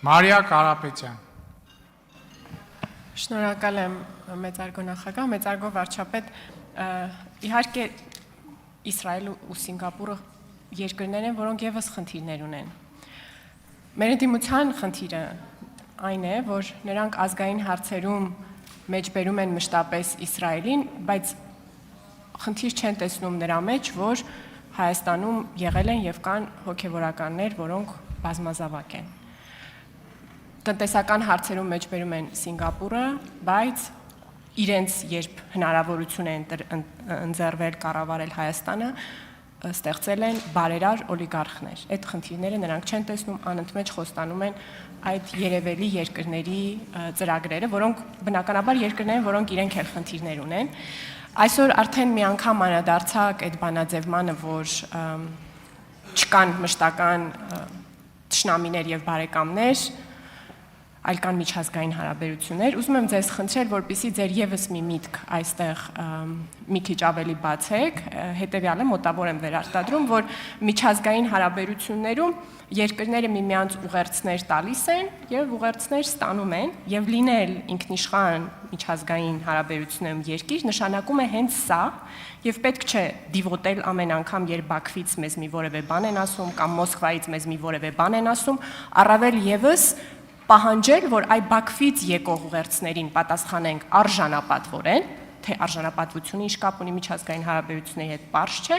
Մարիա Կարապետյան։ Շնորհակալ եմ մեծարգո նախագահ, մեծարգո վարչապետ, իհարկե Իսրայելը ու Սինգապուրը երկրներ են, որոնք եւս խնդիրներ ունեն։ Մեր ընդդիմության խնդիրը այն է, որ նրանք ազգային հարցերում մեջբերում են մշտապես Իսրայելին, բայց խնդիր չեն տեսնում նրա մեջ, որ Հայաստանում եղել են եւ կան հոգեվորականներ, որոնք բազմազավակ են։ Տնտեսական հարցերում մեջբերում են Սինգապուրը, բայց իրենց երբ հնարավորություն է ընձեռվել կառավարել Հայաստանը, ստեղծել են բարերար օլիգարխներ։ Այդ խնդիրները նրանք չեն տեսնում, անընդմեջ խոստանում են այդ երևելի երկրների ծրագրերը, որոնք բնականաբար երկրներ են, որոնք իրենք էլ խնդիրներ ունեն։ Այսօր արդեն մի անգամ անդրադարձակ այդ բանաձևմանը, որ չկան մշտական թշնամիներ եւ բարեկամներ, այլ կան միջազգային հարաբերություններ։ Ուզում եմ ձեզ խնդրել, որպեսզի ձեր եւս մի միտք այստեղ մի քիչ ավելի բացեք, հետեւյալը մոտավոր եմ վերարտադրում, որ միջազգային հարաբերություններում երկրները միմյանց ուղերձներ տալիս են եւ ուղերձներ ստանում են եւ լինել ինքնիշխան միջազգային հարաբերություններում երկիր նշանակում է հենց սա եւ պետք չէ դիվոտել ամեն անգամ, երբ Բաքվից մեզ մի որևէ բան են ասում կամ Մոսկվայից մեզ մի որևէ բան են ասում, առավել եւս պահանջել, որ այ Բաքվից եկող ուղերձներին պատասխանենք արժանապատվորեն, թե արժանապատվությունը ինչ կապ ունի միջազգային հարաբերությունների հետ պարզ չէ,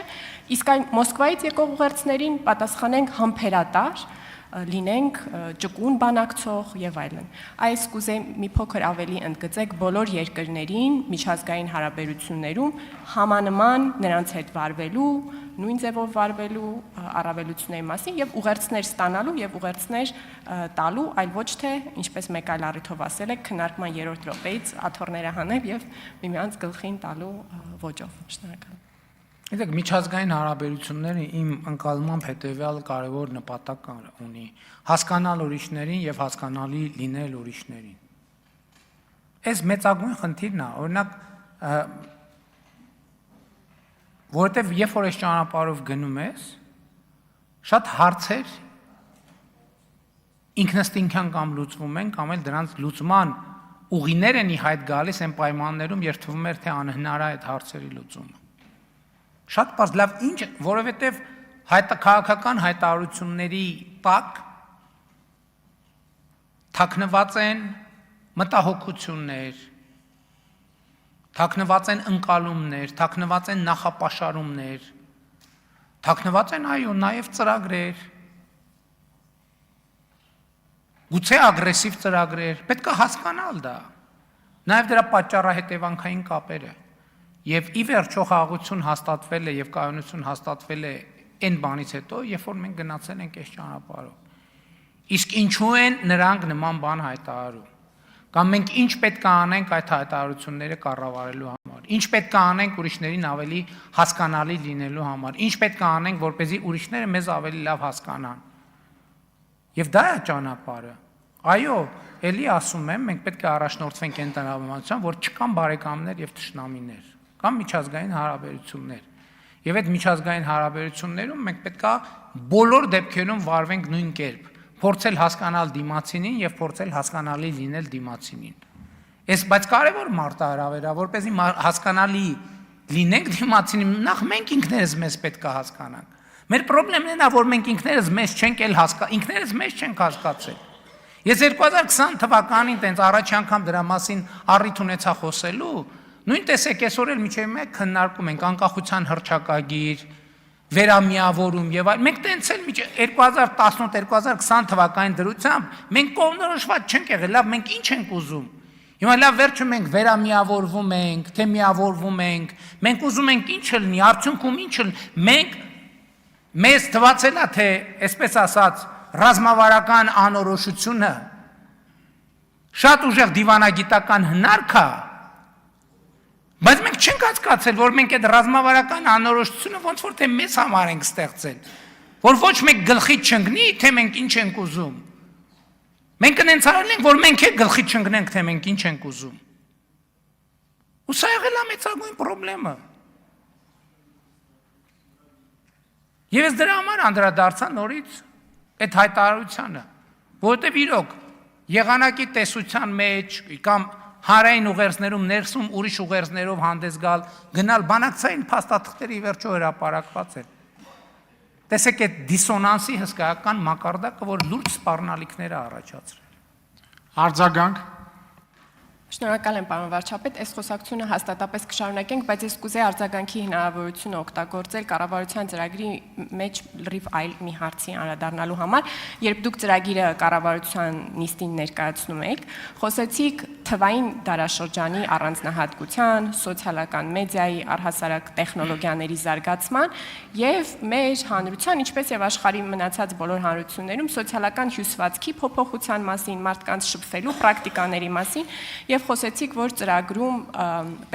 իսկ այն Մոսկվայից եկող ուղերձներին պատասխանենք համբերատար, լինենք ճկուն բանակցող եւ այլն։ Այս կուզեի մի փոքր ավելի ընդգծեք բոլոր երկրներին միջազգային հարաբերություններում համանման նրանց հետ վարվելու, նույն ձևով վարվելու առավելությունների մասին եւ ուղերձներ ստանալու եւ ուղերձներ տալու, այլ ոչ թե ինչպես մեկ այլ առիթով ասել եք, քննարկման 3-րդ րոպեից աթոռները հանել եւ միմյանց գլխին տալու ոճով։ Շնորհակալ եմ։ Գիտեք, միջազգային հարաբերությունները իմ ընկալմամբ հետեւյալ կարևոր նպատակ ունի՝ հասկանալ ուրիշներին եւ հասկանալի լինել ուրիշներին։ Այս մեծագույն խնդիրն է, օրինակ, որովհետեւ երբ որ այս ճանապարհով գնում ես, շատ հարցեր ինքնըստինքյան կամ լուծվում են, կամ էլ դրանց լուծման ուղիներ են ի հայտ գալիս այն պայմաններում, երբ թվում է թե անհնար է այդ հարցերի լուծումը։ Շատ բարձ լավ ինչ, որովհետև քաղաքական հայտարարությունների տակ թաքնված են մտահոգություններ, թաքնված են ընկալումներ, թաքնված են նախապաշարումներ, թաքնված են այո նաև ծրագրեր, գուցե ագրեսիվ ծրագրեր, պետք է հասկանալ դա, նաև դրա պատճառահետևանքային կապերը։ Եվ ի վերջո խաղաղություն հաստատվել է եւ կայունություն հաստատվել է այն բանից հետո, երբ որ մենք գնացել ենք այս ճանապարհով։ Իսկ ինչու են նրանք նման բան հայտարարում։ Կամ մենք ինչ պետք է անենք այդ հայտարարությունները կառավարելու համար։ Ինչ պետք է անենք ուրիշներին ավելի հասկանալի լինելու համար։ Ինչ պետք է անենք, որպեսզի ուրիշները մեզ ավելի լավ հասկանան։ Եվ դա է ճանապարհը։ Այո, ելի ասում եմ, մենք պետք է առաջնորդվենք այն տնտեսությամբ, որ չկան բարեկամներ եւ թշնամիներ, կամ միջազգային հարաբերություններ։ Եվ այդ միջազգային հարաբերություններում մենք պետք է բոլոր դեպքերում վարվենք նույն կերպ, փորձել հասկանալ դիմացինին եւ փորձել հասկանալի լինել դիմացինին։ Այս բայց կարևոր մարտահրավեր է, որպեսզի հասկանալի լինենք դիմացինին, նախ մենք ինքներս մեզ պետք է հասկանանք։ Մեր խնդիրն է, որ մենք ինքներս մեզ չենք հասկացել։ Ես 2020 թվականին տենց առաջ անգամ դրա մասին առիթ ունեցա խոսելու, նույն տեսեք այսօր էլ միջև մեկ քննարկում ենք անկախության հռչակագիր, վերամիավորում եւ այլ։ Մենք տենց էլ 2018-2020 թվականին դրությամբ մենք կողմնորոշված չենք եղել, լավ մենք ինչ ենք ուզում։ Հիմա լավ վերջում մենք վերամիավորվում ենք, թե միավորվում ենք, մենք ուզում ենք ինչ լինի, արդյունքում ինչ լինի։ Մենք մեզ թվացել է, թե այսպես ասած ռազմավարական անորոշությունը շատ ուժեղ դիվանագիտական հնարք է, բայց մենք չենք հասկացել, որ մենք այդ ռազմավարական անորոշությունը ոնց որ թե մեզ համար ենք ստեղծել, որ ոչ մեկ գլխից չընկնի, թե մենք ինչ ենք ուզում։ Մենք կնենց արել ենք, որ մենք էլ գլխից չընկնենք, թե մենք ինչ ենք ուզում։ Ու սա եղել է մեծագույն խնդիրը։ Եվ ես դրա համար անդրադարձա նորից այդ հայտարարությանը, Որտեւ իրոք եղանակի տեսության մեջ կամ հարային ուղերձներում ներսում ուրիշ ուղերձներով հանդես գալ, գնալ բանակցային փաստաթղթերի վերջո հրապարակված են։ Տեսեք այդ դիսոնանսի հսկայական մակարդակը, որ լուրջ սպառնալիքներ է առաջացրել։ Արձագանք։ Շնորհակալ եմ, պարոն վարչապետ, այս խոսակցությունը հաստատապես կշարունակենք, բայց ես կուզեի արձագանքի հնարավորությունը օգտագործել կառավարության ծրագրի մեջ լրիվ այլ մի հարցի անդրադառնալու համար, երբ դուք ծրագիրը կառավարության նիստին ներկայացնում եք, խոսեցիք թվային դարաշրջանի առանձնահատկության, սոցիալական մեդիայի, առհասարակ տեխնոլոգիաների զարգացման եւ մեր հանրության, ինչպես եւ աշխարհի մնացած բոլոր հանրություններում սոցիալական հյուսվածքի փոփոխության մասին, մարդկանց շփվելու պրակտիկաների մասին եւ խոսեցիք, որ ծրագրում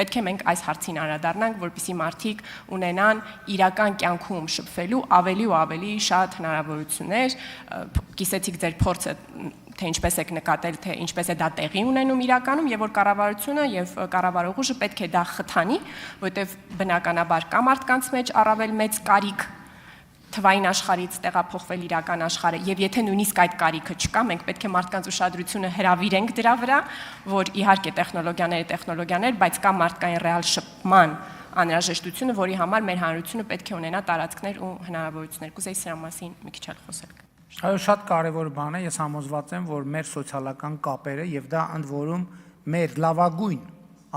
պետք է մենք այս հարցին անդրադառնանք, որպեսզի մարդիկ ունենան իրական կյանքում շփվելու ավելի ու ավելի շատ հնարավորություններ, կիսեցիք ձեր փորձը, թե ինչպես եք նկատել, թե ինչպես է դա տեղի ունենում իրականում եւ որ կառավարությունը եւ կառավարող ուժը պետք է դա խթանի, որտեւ բնականաբար կա մարդկանց մեջ առավել մեծ կարիք թվային աշխարհից տեղափոխվել իրական աշխարհը եւ եթե նույնիսկ այդ կարիքը չկա, մենք պետք է մարդկանց ուշադրությունը հրավիրենք դրա վրա, որ իհարկե տեխնոլոգիաներ, բայց կա մարդկային ռեալ շփման անհրաժեշտությունը, որի համար մեր հանրությունը պետք է ունենա տարածքներ ու հնարավորություններ։ Կուզեի սրա մասին մի քիչ էլ խոսել։ Այո, շատ կարևոր բան է, ես համոզված եմ, որ մեր սոցիալական կապերը եւ դա ընդ որում մեր լավագույն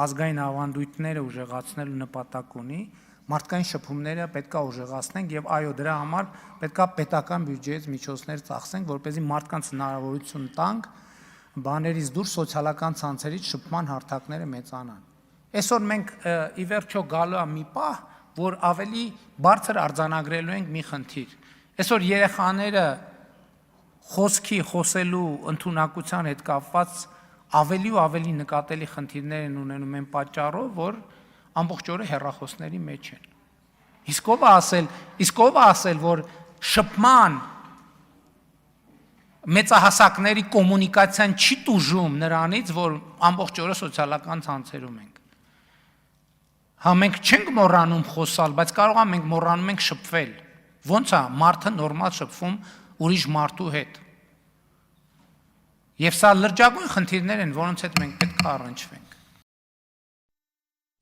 ազգային ավանդույթները ուժեղացնելու նպատակ ունի, մարդկային շփումները պետքա ուժեղացնենք եւ այո, դրա համար պետքա պետական բյուջեից միջոցներ ծախսենք, որպեսզի մարդկանց հնարավորություն տանք բաներից դուրս սոցիալական ցանցերից շփման հարթակները մեծանան։ Այսօր մենք ի վերջո գալու է մի պահ, որ ավելի բարձր արձանագրելու ենք մի խնդիր։ Այսօր երեխաները խոսելու ընդունակության հետ կապված ավելի ու ավելի նկատելի խնդիրներ են ունենում այն պատճառով, որ ամբողջ օրը հեռախոսների մեջ են։ Իսկ ով է ասել, որ շփման մեծահասակների կոմունիկացիան չի տուժում նրանից, որ ամբողջ օրը սոցիալական ցանցերում ենք։ Հա մենք չենք մոռանում խոսալ, բայց կարող է մենք մոռանում ենք շփվել։ Ոնց է մարդը նորմալ շփվում ուրիշ մարդու հետ։ Եվ սա լրջագույն խնդիրներ են, որոնց հետ մենք պետք է առնչվենք։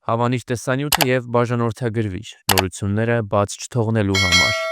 Հավանիր տեսանյութը եւ բաժանորդագրվիչ նորությունները բաց չթողնելու համար։